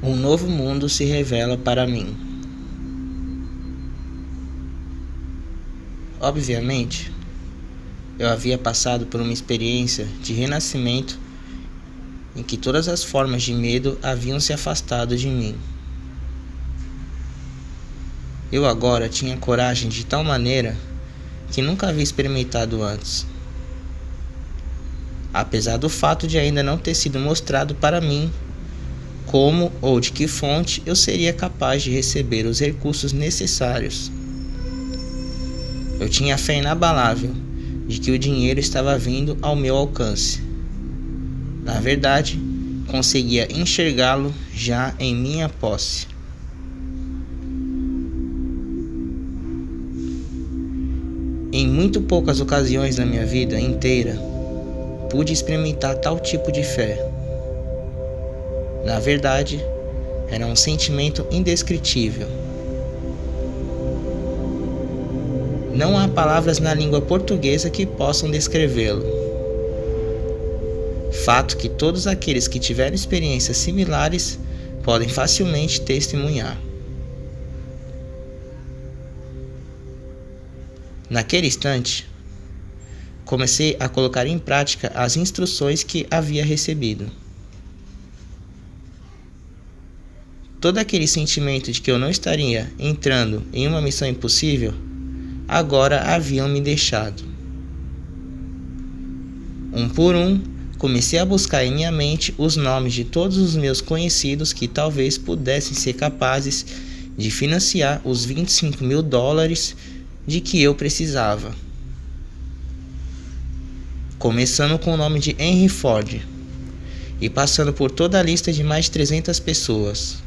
Um novo mundo se revela para mim. Obviamente, eu havia passado por uma experiência de renascimento em que todas as formas de medo haviam se afastado de mim. Eu agora tinha coragem de tal maneira que nunca havia experimentado antes. Apesar do fato de ainda não ter sido mostrado para mim como ou de que fonte eu seria capaz de receber os recursos necessários. Eu tinha fé inabalável de que o dinheiro estava vindo ao meu alcance. Na verdade, conseguia enxergá-lo já em minha posse. Em muito poucas ocasiões na minha vida inteira, pude experimentar tal tipo de fé. Na verdade, era um sentimento indescritível. Não há palavras na língua portuguesa que possam descrevê-lo. Fato que todos aqueles que tiveram experiências similares podem facilmente testemunhar. Naquele instante, comecei a colocar em prática as instruções que havia recebido. Todo aquele sentimento de que eu não estaria entrando em uma missão impossível, agora haviam me deixado. Um por um, comecei a buscar em minha mente os nomes de todos os meus conhecidos que talvez pudessem ser capazes de financiar os $25.000 de que eu precisava. Começando com o nome de Henry Ford e passando por toda a lista de mais de 300 pessoas.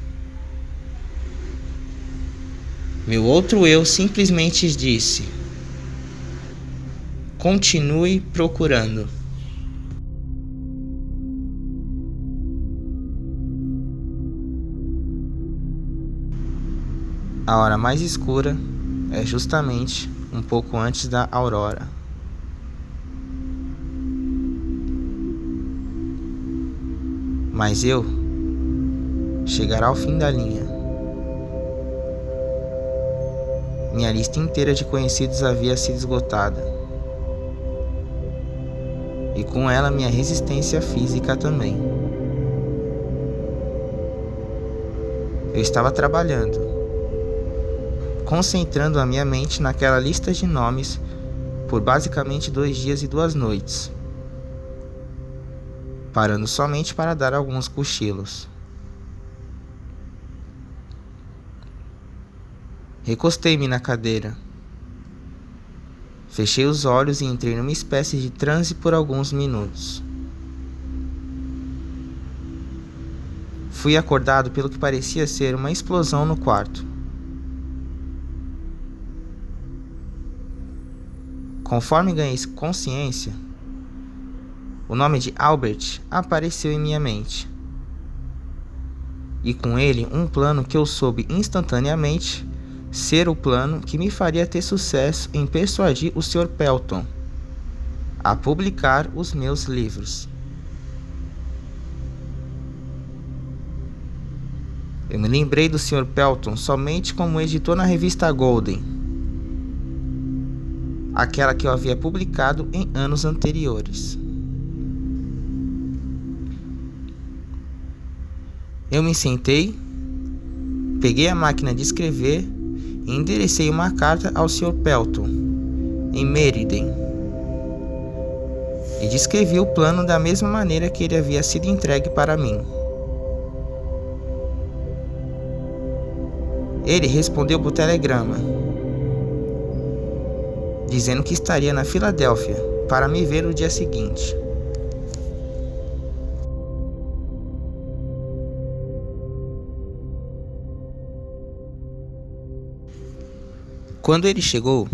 Meu outro eu simplesmente disse: continue procurando. A hora mais escura é justamente um pouco antes da aurora. Mas eu chegará ao fim da linha. Minha lista inteira de conhecidos havia sido esgotada. E com ela minha resistência física também. Eu estava trabalhando, concentrando a minha mente naquela lista de nomes por basicamente 2 dias e 2 noites, parando somente para dar alguns cochilos. Recostei-me na cadeira, fechei os olhos e entrei numa espécie de transe por alguns minutos. Fui acordado pelo que parecia ser uma explosão no quarto. Conforme ganhei consciência, o nome de Albert apareceu em minha mente. E com ele um plano que eu soube instantaneamente ser o plano que me faria ter sucesso em persuadir o Sr. Pelton a publicar os meus livros. Eu me lembrei do Sr. Pelton somente como editor na revista Golden, aquela que eu havia publicado em anos anteriores. Eu me sentei, peguei a máquina de escrever e enderecei uma carta ao Sr. Pelton, em Meriden, e descrevi o plano da mesma maneira que ele havia sido entregue para mim. Ele respondeu por telegrama, dizendo que estaria na Filadélfia para me ver no dia seguinte. Quando ele chegou,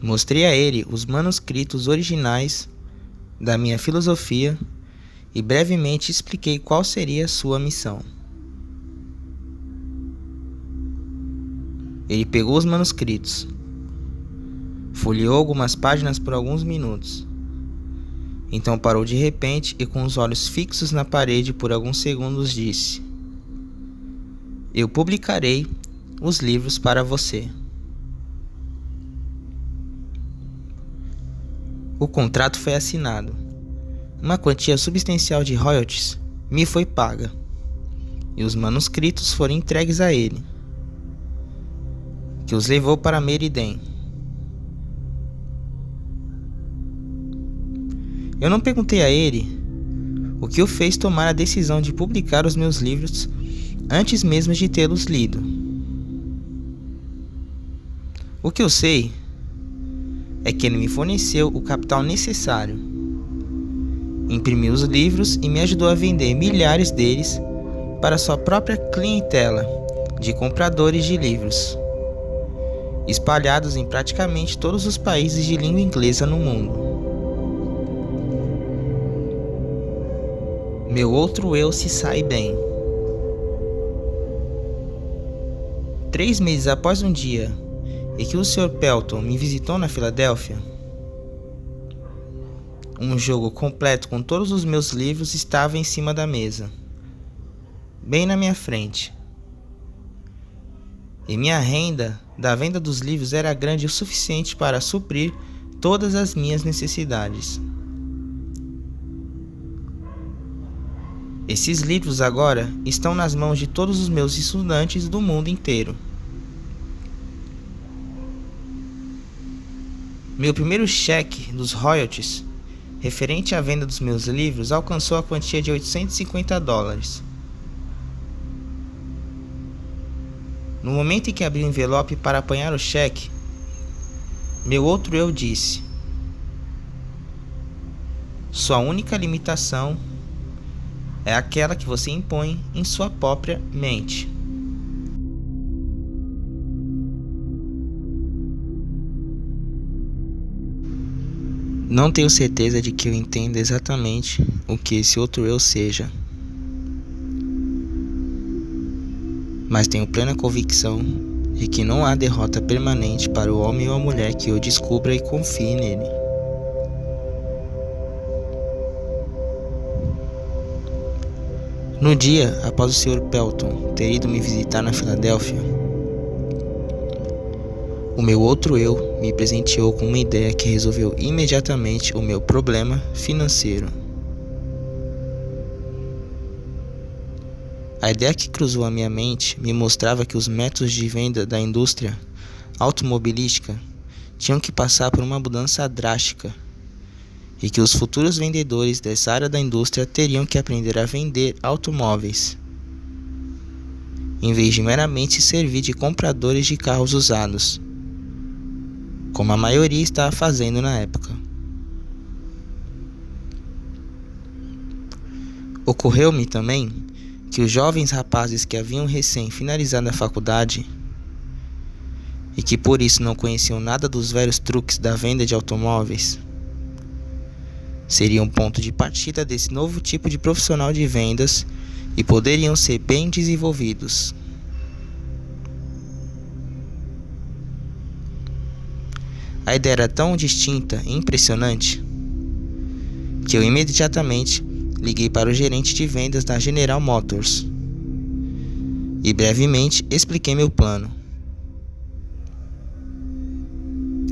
mostrei a ele os manuscritos originais da minha filosofia e brevemente expliquei qual seria sua missão. Ele pegou os manuscritos, folheou algumas páginas por alguns minutos Então parou de repente e, com os olhos fixos na parede por alguns segundos, disse: "Eu publicarei os livros para você." O contrato foi assinado. Uma quantia substancial de royalties me foi paga, e os manuscritos foram entregues a ele, que os levou para Meriden. Eu não perguntei a ele o que o fez tomar a decisão de publicar os meus livros antes mesmo de tê-los lido. O que eu sei é que ele me forneceu o capital necessário, imprimiu os livros e me ajudou a vender milhares deles para sua própria clientela de compradores de livros, espalhados em praticamente todos os países de língua inglesa no mundo. Meu outro eu se sai bem. 3 meses após um dia em que o Sr. Pelton me visitou na Filadélfia, um jogo completo com todos os meus livros estava em cima da mesa, bem na minha frente. E minha renda da venda dos livros era grande o suficiente para suprir todas as minhas necessidades. Esses livros agora estão nas mãos de todos os meus estudantes do mundo inteiro. Meu primeiro cheque dos royalties referente à venda dos meus livros alcançou a quantia de $850. No momento em que abri o envelope para apanhar o cheque, meu outro eu disse: "Sua única limitação é aquela que você impõe em sua própria mente." Não tenho certeza de que eu entenda exatamente o que esse outro eu seja, mas tenho plena convicção de que não há derrota permanente para o homem ou a mulher que eu descubra e confie nele. No dia após o Sr. Pelton ter ido me visitar na Filadélfia, o meu outro eu me presenteou com uma ideia que resolveu imediatamente o meu problema financeiro. A ideia que cruzou a minha mente me mostrava que os métodos de venda da indústria automobilística tinham que passar por uma mudança drástica e que os futuros vendedores dessa área da indústria teriam que aprender a vender automóveis, em vez de meramente servir de compradores de carros usados, como a maioria estava fazendo na época. Ocorreu-me também que os jovens rapazes que haviam recém finalizado a faculdade e que por isso não conheciam nada dos velhos truques da venda de automóveis seriam ponto de partida desse novo tipo de profissional de vendas e poderiam ser bem desenvolvidos. A ideia era tão distinta e impressionante que eu imediatamente liguei para o gerente de vendas da General Motors e brevemente expliquei meu plano.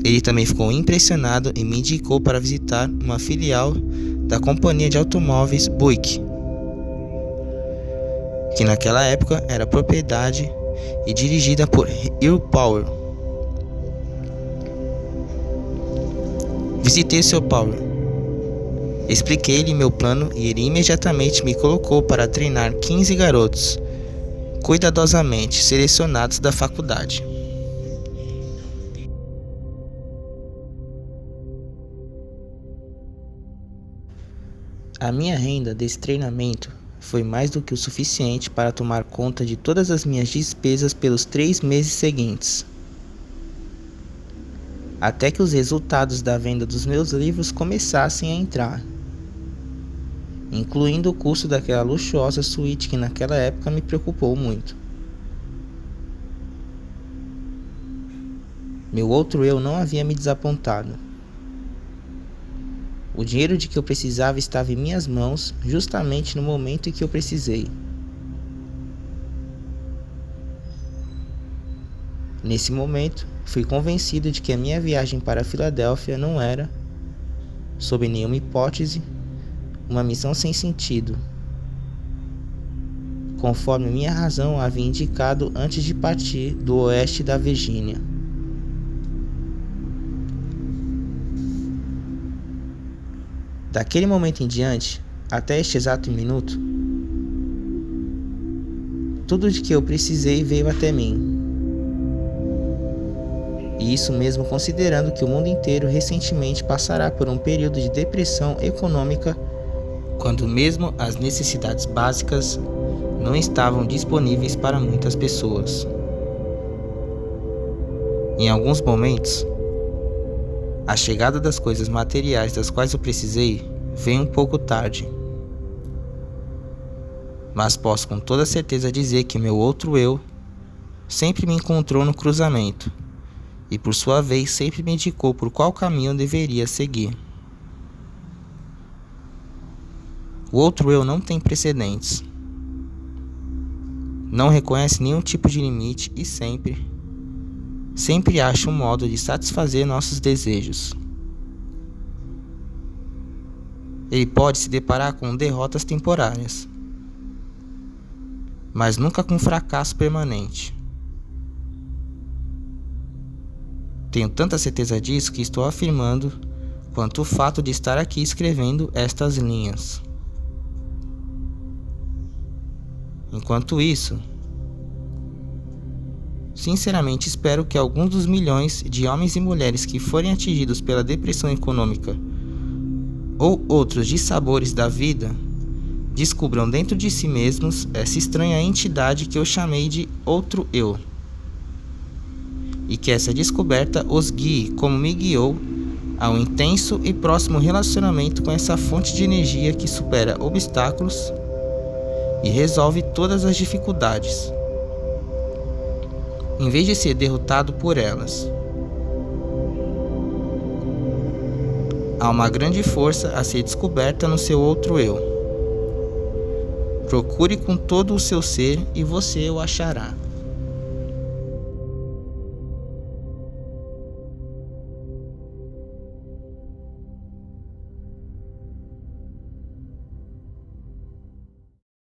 Ele também ficou impressionado e me indicou para visitar uma filial da companhia de automóveis Buick, que naquela época era propriedade e dirigida por Earl Powell. Visitei o Sr. Powell, expliquei-lhe meu plano e ele imediatamente me colocou para treinar 15 garotos cuidadosamente selecionados da faculdade. A minha renda desse treinamento foi mais do que o suficiente para tomar conta de todas as minhas despesas pelos 3 meses seguintes, até que os resultados da venda dos meus livros começassem a entrar, incluindo o custo daquela luxuosa suíte que naquela época me preocupou muito. Meu outro eu não havia me desapontado. O dinheiro de que eu precisava estava em minhas mãos, justamente no momento em que eu precisei. Nesse momento, fui convencido de que a minha viagem para a Filadélfia não era, sob nenhuma hipótese, uma missão sem sentido, conforme minha razão havia indicado antes de partir do oeste da Virgínia. Daquele momento em diante, até este exato minuto, tudo de que eu precisei veio até mim. E isso mesmo considerando que o mundo inteiro recentemente passará por um período de depressão econômica, quando mesmo as necessidades básicas não estavam disponíveis para muitas pessoas. Em alguns momentos, a chegada das coisas materiais das quais eu precisei veio um pouco tarde. Mas posso com toda certeza dizer que meu outro eu sempre me encontrou no cruzamento e por sua vez sempre me indicou por qual caminho eu deveria seguir. O outro eu não tem precedentes, não reconhece nenhum tipo de limite e sempre acha um modo de satisfazer nossos desejos. Ele pode se deparar com derrotas temporárias, mas nunca com fracasso permanente. Tenho tanta certeza disso que estou afirmando quanto o fato de estar aqui escrevendo estas linhas. Enquanto isso, sinceramente espero que alguns dos milhões de homens e mulheres que forem atingidos pela depressão econômica ou outros dissabores da vida descubram dentro de si mesmos essa estranha entidade que eu chamei de outro eu, e que essa descoberta os guie como me guiou a um intenso e próximo relacionamento com essa fonte de energia que supera obstáculos e resolve todas as dificuldades, em vez de ser derrotado por elas. Há uma grande força a ser descoberta no seu outro eu. Procure com todo o seu ser e você o achará.